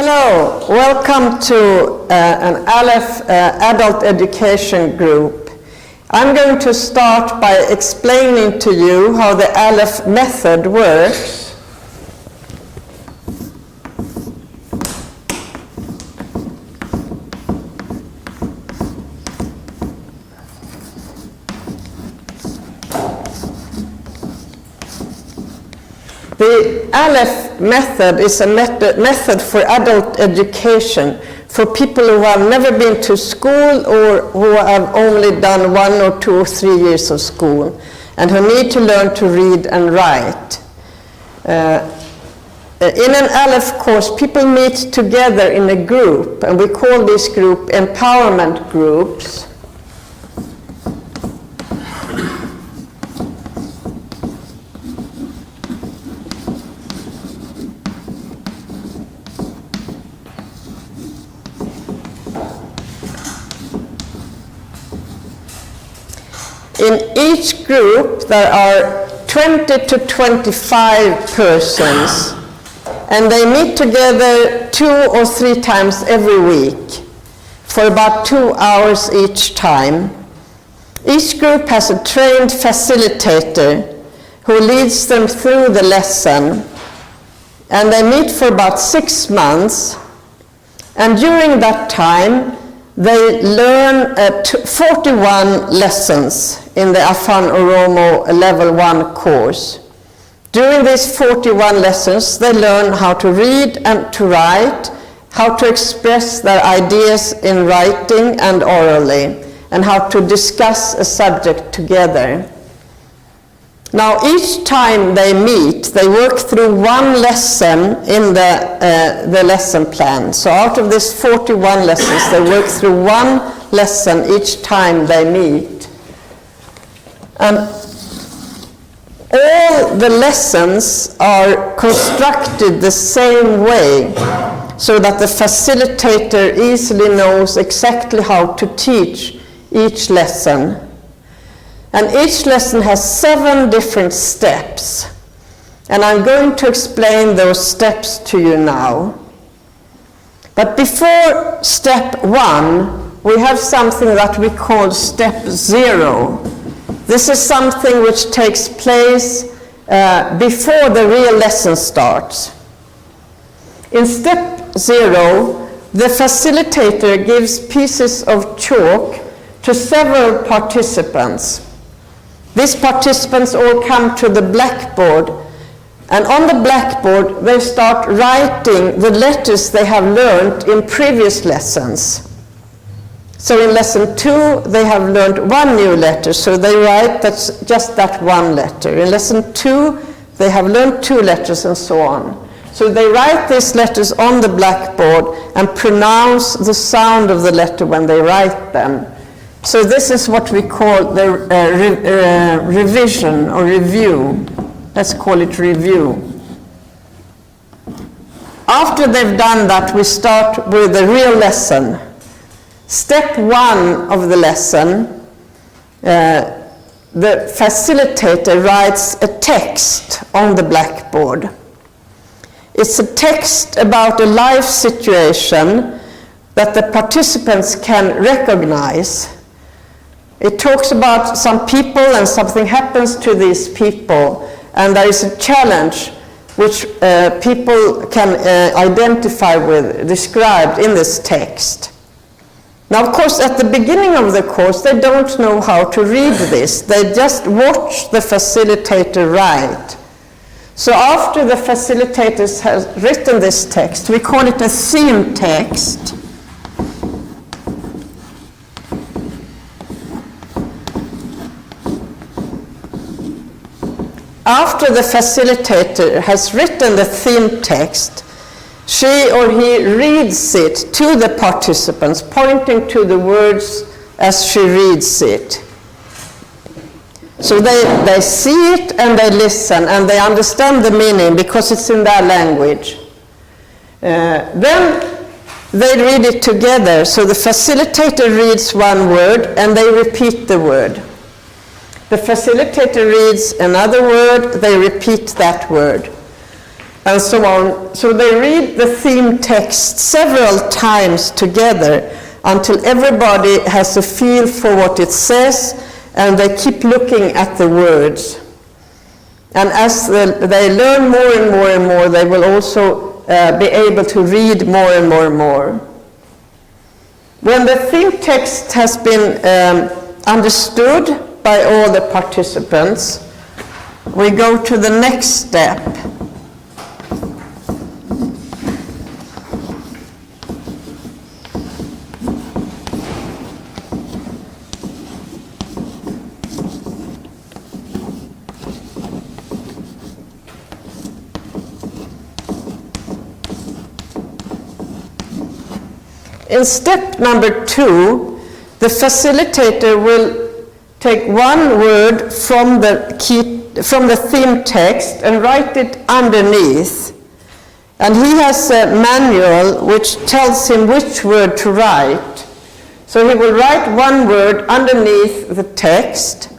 Hello, welcome to an ALEF adult education group. I'm going to start by explaining to you how the ALEF method works. The ALEF method is a method for adult education for people who have never been to school or who have only done 1 or 2 or 3 years of school and who need to learn to read and write. In an ALEF course, people meet together in a group, and we call this group empowerment groups. In each group there are 20 to 25 persons, and they meet together 2 or 3 times every week for about 2 hours each time. Each group has a trained facilitator who leads them through the lesson, and they meet for about 6 months, and during that time they learn 41 lessons in the Afan Oromo Level 1 course. During these 41 lessons, they learn how to read and to write, how to express their ideas in writing and orally, and how to discuss a subject together. Now, each time they meet, they work through one lesson in the lesson plan. So out of these 41 lessons, they work through one lesson each time they meet. And all the lessons are constructed the same way, so that the facilitator easily knows exactly how to teach each lesson. And each lesson has 7 different steps. And I'm going to explain those steps to you now. But before step 1, we have something that we call step 0. This is something which takes place before the real lesson starts. In step 0, the facilitator gives pieces of chalk to several participants. These participants all come to the blackboard, and on the blackboard they start writing the letters they have learned in previous lessons. So in lesson 2 they have learned 1 new letter, so they write just that 1 letter. In lesson 2 they have learned 2 letters, and so on. So they write these letters on the blackboard and pronounce the sound of the letter when they write them. So this is what we call the revision or review. Let's call it review. After they've done that, we start with the real lesson. Step 1 of the lesson, the facilitator writes a text on the blackboard. It's a text about a life situation that the participants can recognize. It talks about some people, and something happens to these people, and there is a challenge which people can identify with, described in this text. Now, of course, at the beginning of the course, they don't know how to read this. They just watch the facilitator write. So after the facilitator has written this text, we call it a theme text. After the facilitator has written the theme text, she or he reads it to the participants, pointing to the words as she reads it. So they see it and they listen and they understand the meaning because it's in their language. Then they read it together. So the facilitator reads 1 word and they repeat the word. The facilitator reads another word, they repeat that word. and so on. So they read the theme text several times together until everybody has a feel for what it says, and they keep looking at the words. And as they learn more and more and more, they will also be able to read more and more and more. When the theme text has been understood by all the participants, we go to the next step. In step number 2, the facilitator will take one word from the theme text and write it underneath. And he has a manual which tells him which word to write. So he will write one word underneath the text.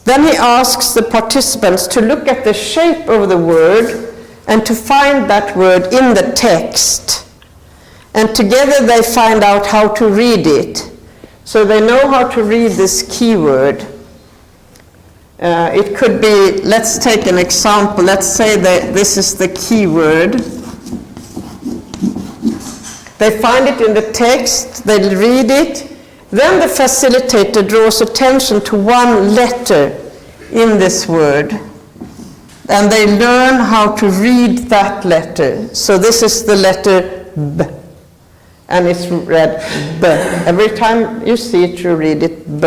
Then he asks the participants to look at the shape of the word and to find that word in the text. And together they find out how to read it. So they know how to read this keyword. It could be, let's take an example. Let's say that this is the keyword. They find it in the text, they read it. Then the facilitator draws attention to one letter in this word. And they learn how to read that letter. So this is the letter B. And it's read B. Every time you see it, you read it B.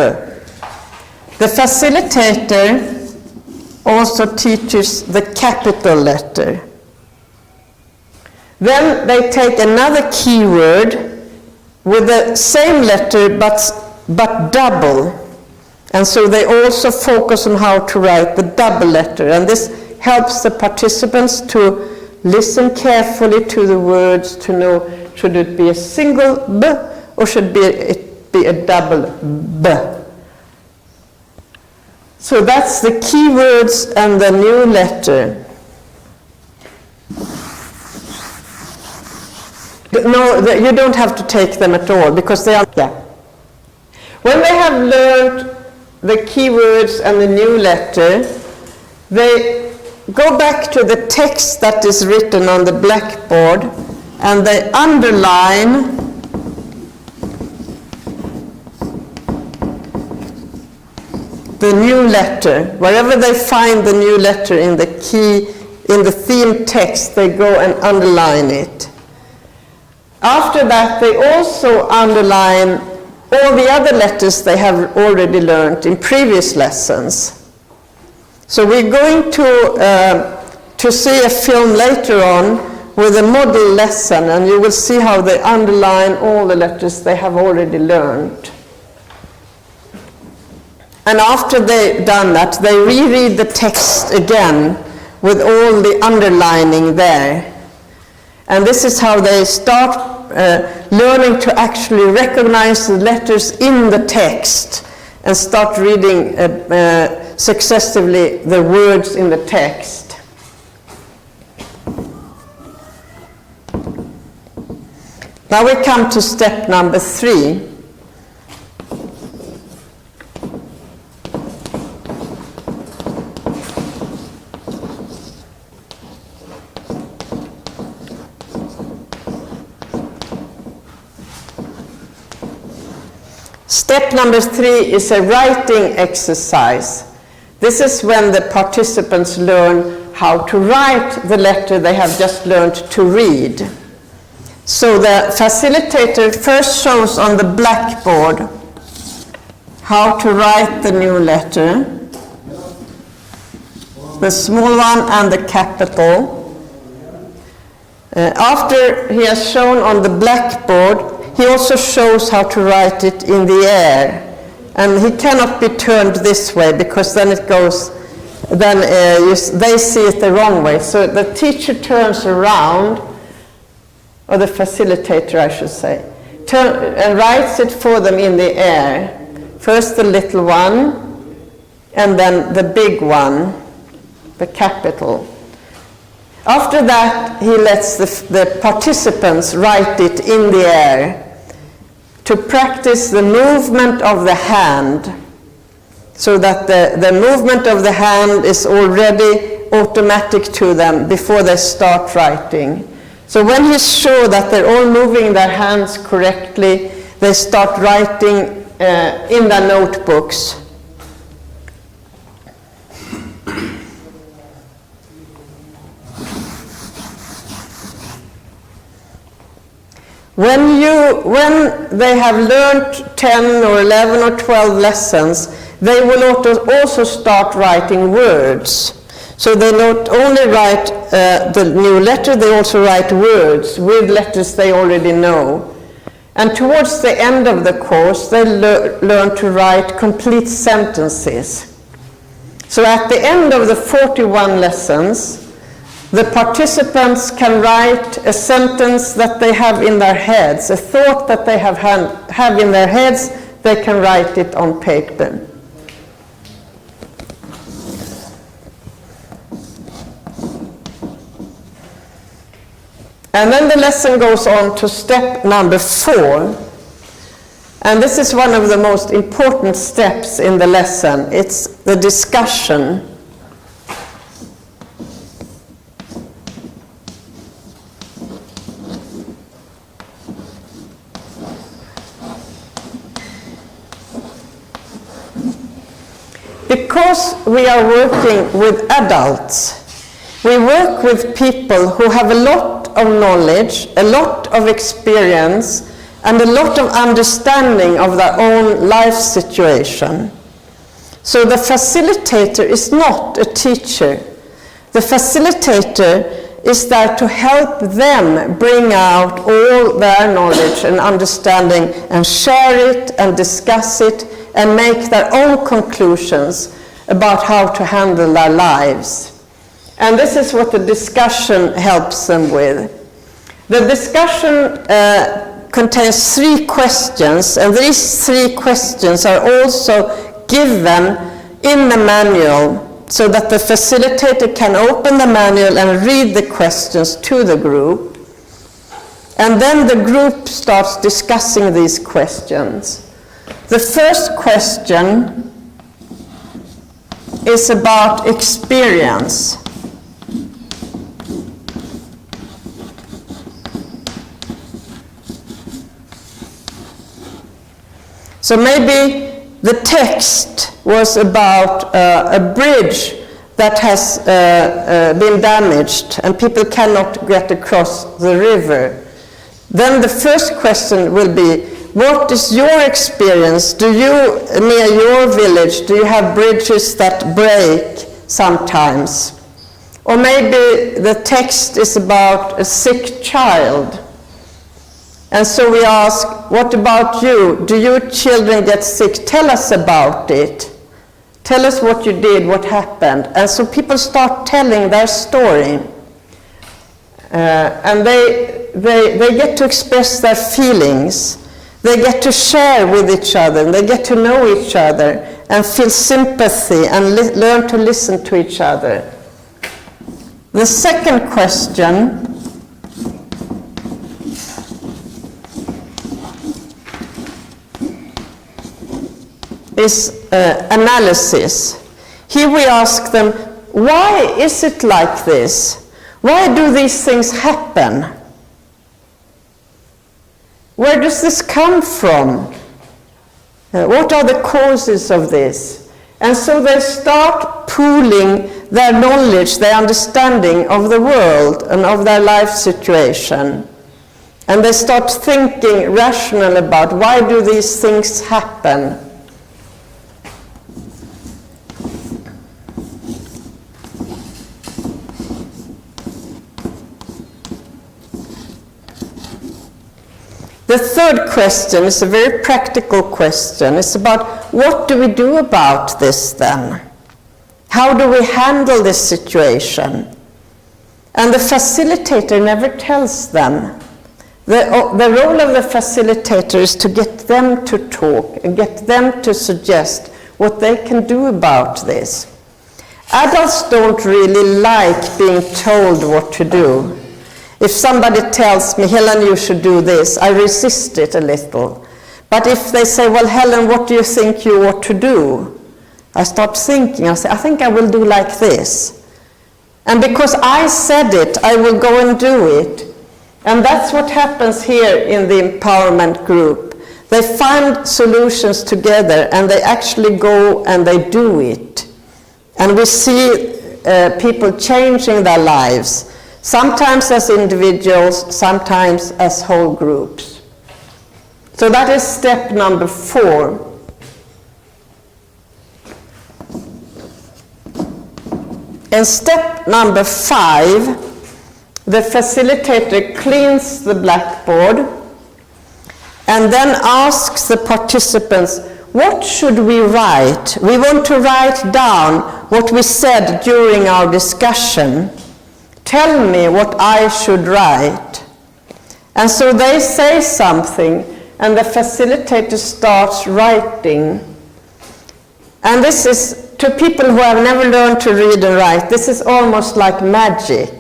The facilitator also teaches the capital letter. Then they take another keyword with the same letter but double. And so they also focus on how to write the double letter. And this helps the participants to listen carefully to the words to know, should it be a single B or should it be a double B? So that's the keywords and the new letter. No, you don't have to take them at all because they are, yeah. When they have learned the keywords and the new letter, they go back to the text that is written on the blackboard and they underline the new letter. Wherever they find the new letter in the theme text, they go and underline it. After that, they also underline all the other letters they have already learned in previous lessons. So we're going to see a film later on with a model lesson, and you will see how they underline all the letters they have already learned. And after they've done that, they reread the text again with all the underlining there. And this is how they start learning to actually recognize the letters in the text and start reading successively the words in the text. Now we come to step number 3. Step number 3 is a writing exercise. This is when the participants learn how to write the letter they have just learned to read. So the facilitator first shows on the blackboard how to write the new letter, the small one and the capital. After he has shown on the blackboard, he also shows how to write it in the air. And he cannot be turned this way because then it goes, they see it the wrong way. So the teacher turns around, or the facilitator I should say, and writes it for them in the air. First the little one, and then the big one, the capital. After that, he lets the participants write it in the air to practice the movement of the hand, so that the movement of the hand is already automatic to them before they start writing. So when he's sure that they're all moving their hands correctly, they start writing in their notebooks. When they have learned 10 or 11 or 12 lessons, they will also start writing words. So they not only write the new letter, they also write words with letters they already know. And towards the end of the course, they learn to write complete sentences. So at the end of the 41 lessons, the participants can write a sentence that they have in their heads, a thought that they have in their heads, they can write it on paper. And then the lesson goes on to step number 4. And this is one of the most important steps in the lesson. It's the discussion. Because we are working with adults, we work with people who have a lot of knowledge, a lot of experience, and a lot of understanding of their own life situation. So the facilitator is not a teacher. The facilitator is there to help them bring out all their knowledge and understanding and share it and discuss it and make their own conclusions about how to handle their lives. And this is what the discussion helps them with. The discussion contains 3 questions, and these 3 questions are also given in the manual so that the facilitator can open the manual and read the questions to the group. And then the group starts discussing these questions. The first question is about experience. So maybe the text was about a bridge that has been damaged and people cannot get across the river. Then the first question will be, what is your experience? Do you, near your village, do you have bridges that break sometimes? Or maybe the text is about a sick child. And so we ask, what about you? Do your children get sick? Tell us about it. Tell us what you did, what happened. And so people start telling their story. And they get to express their feelings. They get to share with each other. They get to know each other and feel sympathy and learn to listen to each other. The second question is analysis. Here we ask them, why is it like this? Why do these things happen? Where does this come from? What are the causes of this? And so they start pooling their knowledge, their understanding of the world and of their life situation. And they start thinking rational about, why do these things happen? The third question is a very practical question. It's about, what do we do about this then? How do we handle this situation? And the facilitator never tells them. The role of the facilitator is to get them to talk and get them to suggest what they can do about this. Adults don't really like being told what to do. If somebody tells me, Helen, you should do this, I resist it a little. But if they say, well, Helen, what do you think you ought to do? I start thinking, I say, I think I will do like this. And because I said it, I will go and do it. And that's what happens here in the empowerment group. They find solutions together and they actually go and they do it. And we see people changing their lives, sometimes as individuals, sometimes as whole groups. So that is step number 4. And step number 5, the facilitator cleans the blackboard and then asks the participants, what should we write? We want to write down what we said during our discussion. Tell me what I should write. And so they say something, and the facilitator starts writing. And this is, to people who have never learned to read and write, this is almost like magic.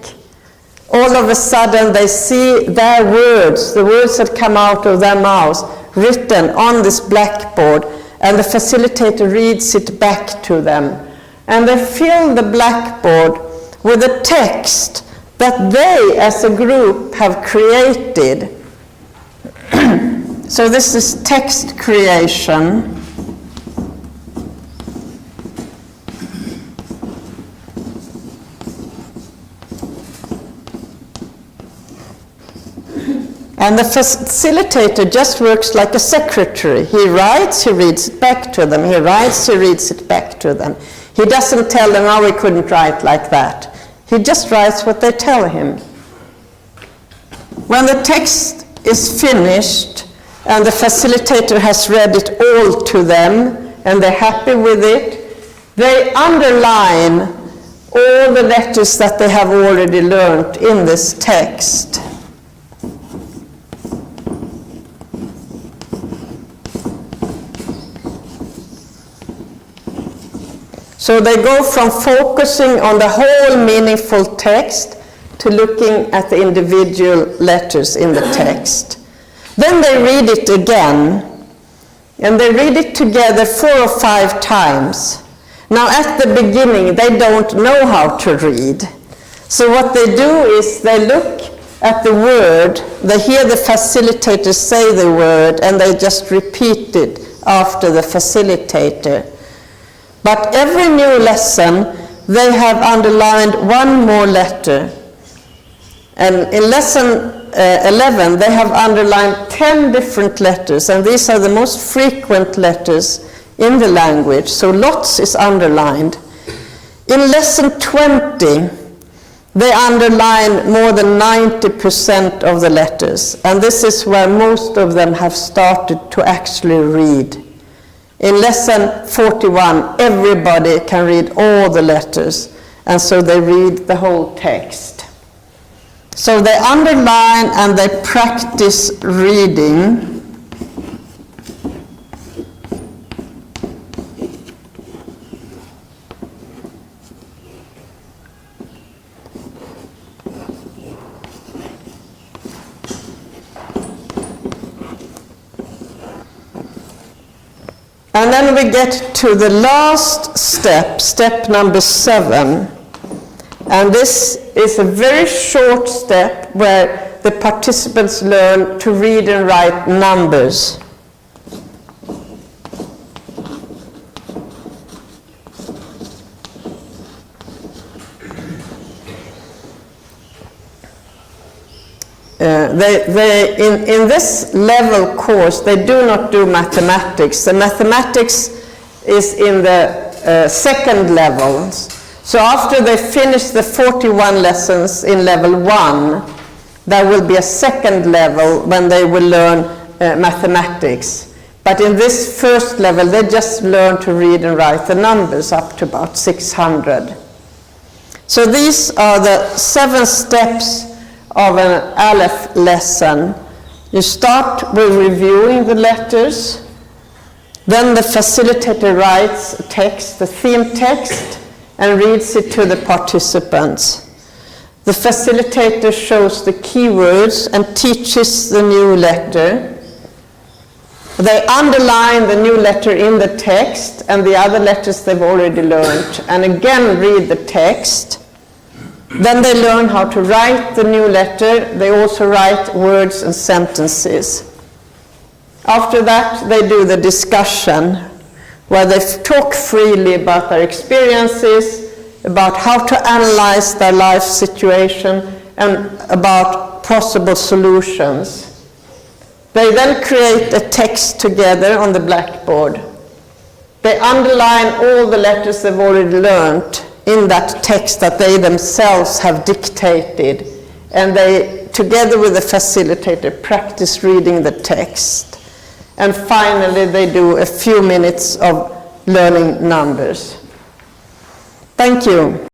All of a sudden they see their words, the words that come out of their mouths, written on this blackboard, and the facilitator reads it back to them. And they fill the blackboard with a text that they as a group have created. So this is text creation. And the facilitator just works like a secretary. He writes, he reads it back to them. He writes, he reads it back to them. He doesn't tell them, oh, we couldn't write like that. He just writes what they tell him. When the text is finished and the facilitator has read it all to them and they're happy with it, they underline all the letters that they have already learned in this text. So they go from focusing on the whole meaningful text to looking at the individual letters in the text. Then they read it again, and they read it together 4 or 5 times. Now at the beginning they don't know how to read. So what they do is they look at the word, they hear the facilitator say the word, and they just repeat it after the facilitator. But every new lesson, they have underlined one more letter. And in lesson 11, they have underlined 10 different letters, and these are the most frequent letters in the language, so lots is underlined. In lesson 20, they underline more than 90% of the letters, and this is where most of them have started to actually read. In lesson 41, everybody can read all the letters, and so they read the whole text. So they underline and they practice reading. And then we get to the last step, step number 7. And this is a very short step where the participants learn to read and write numbers. In this level course, they do not do mathematics. The mathematics is in the second levels. So after they finish the 41 lessons in level 1, there will be a second level when they will learn mathematics. But in this first level, they just learn to read and write the numbers up to about 600. So these are the 7 steps of an ALEF lesson. You start with reviewing the letters, then the facilitator writes a text, the theme text, and reads it to the participants. The facilitator shows the keywords and teaches the new letter. They underline the new letter in the text and the other letters they've already learned, and again read the text. Then they learn how to write the new letter. They also write words and sentences. After that, they do the discussion, where they talk freely about their experiences, about how to analyze their life situation, and about possible solutions. They then create a text together on the blackboard. They underline all the letters they've already learned in that text that they themselves have dictated, and they, together with the facilitator, practice reading the text. And finally, they do a few minutes of learning numbers. Thank you.